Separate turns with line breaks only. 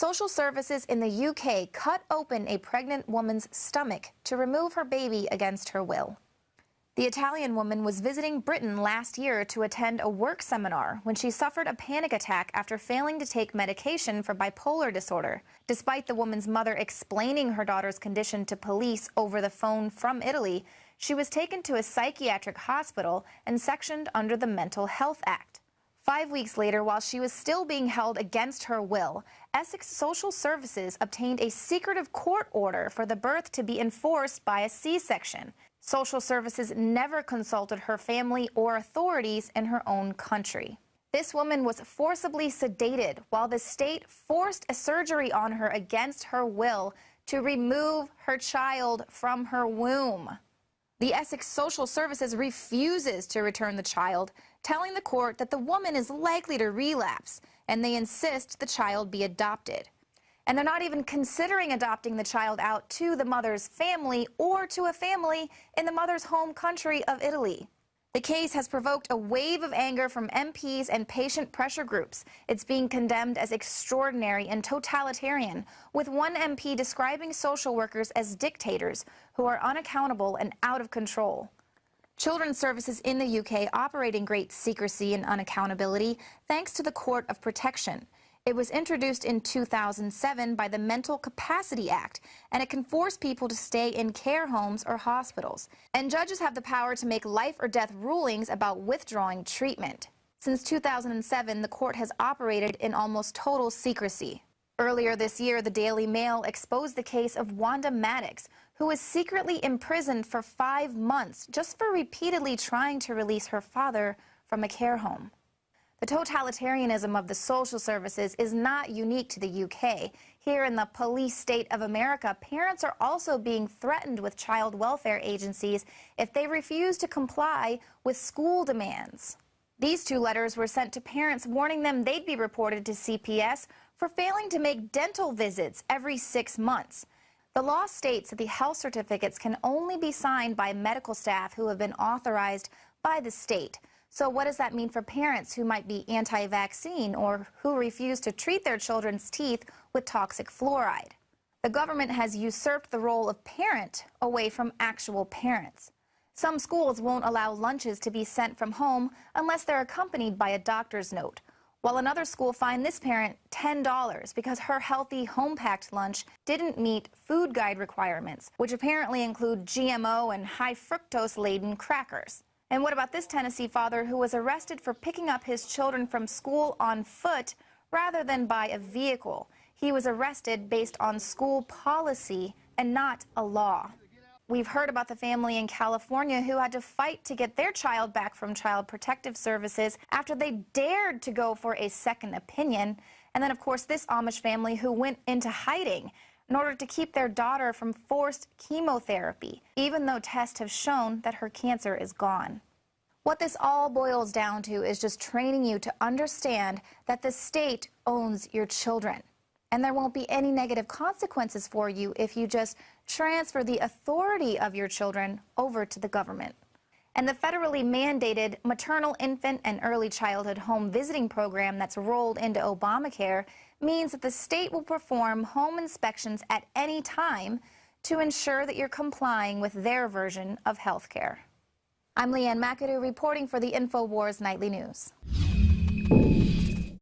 Social services in the UK cut open a pregnant woman's stomach to remove her baby against her will. The Italian woman was visiting Britain last year to attend a work seminar when she suffered a panic attack after failing to take medication for bipolar disorder. Despite the woman's mother explaining her daughter's condition to police over the phone from Italy, she was taken to a psychiatric hospital and sectioned under the Mental Health Act. 5 weeks later, while she was still being held against her will, Essex Social Services obtained a secretive court order for the birth to be enforced by a C-section. Social Services never consulted her family or authorities in her own country. This woman was forcibly sedated while the state forced a surgery on her against her will to remove her child from her womb. The Essex Social Services refuses to return the child, telling the court that the woman is likely to relapse, and they insist the child be adopted. And they're not even considering adopting the child out to the mother's family or to a family in the mother's home country of Italy. The case has provoked a wave of anger from MPs and patient pressure groups. It's being condemned as extraordinary and totalitarian, with one MP describing social workers as dictators who are unaccountable and out of control. Children's services in the UK operate in great secrecy and unaccountability thanks to the Court of Protection. It was introduced in 2007 by the Mental Capacity Act, and it can force people to stay in care homes or hospitals. And judges have the power to make life or death rulings about withdrawing treatment. Since 2007, the court has operated in almost total secrecy. Earlier this year, the Daily Mail exposed the case of Wanda Maddox, who was secretly imprisoned for 5 months just for repeatedly trying to release her father from a care home. The totalitarianism of the social services is not unique to the UK. Here in the police state of America, parents are also being threatened with child welfare agencies if they refuse to comply with school demands. These 2 letters were sent to parents warning them they'd be reported to CPS for failing to make dental visits every 6 months. The law states that the health certificates can only be signed by medical staff who have been authorized by the state. So what does that mean for parents who might be anti-vaccine or who refuse to treat their children's teeth with toxic fluoride? The government has usurped the role of parent away from actual parents. Some schools won't allow lunches to be sent from home unless they're accompanied by a doctor's note, while another school fined this parent $10 because her healthy home-packed lunch didn't meet food guide requirements, which apparently include GMO and high fructose-laden crackers. And what about this Tennessee father who was arrested for picking up his children from school on foot rather than by a vehicle? He was arrested based on school policy and not a law. We've heard about the family in California who had to fight to get their child back from Child Protective Services after they dared to go for a second opinion. And then, of course, this Amish family who went into hiding in order to keep their daughter from forced chemotherapy, even though tests have shown that her cancer is gone. What this all boils down to is just training you to understand that the state owns your children, and there won't be any negative consequences for you if you just transfer the authority of your children over to the government. And the federally mandated maternal, infant, and early childhood home visiting program that's rolled into Obamacare means that the state will perform home inspections at any time to ensure that you're complying with their version of health care. I'm Leanne McAdoo reporting for the Infowars Nightly News.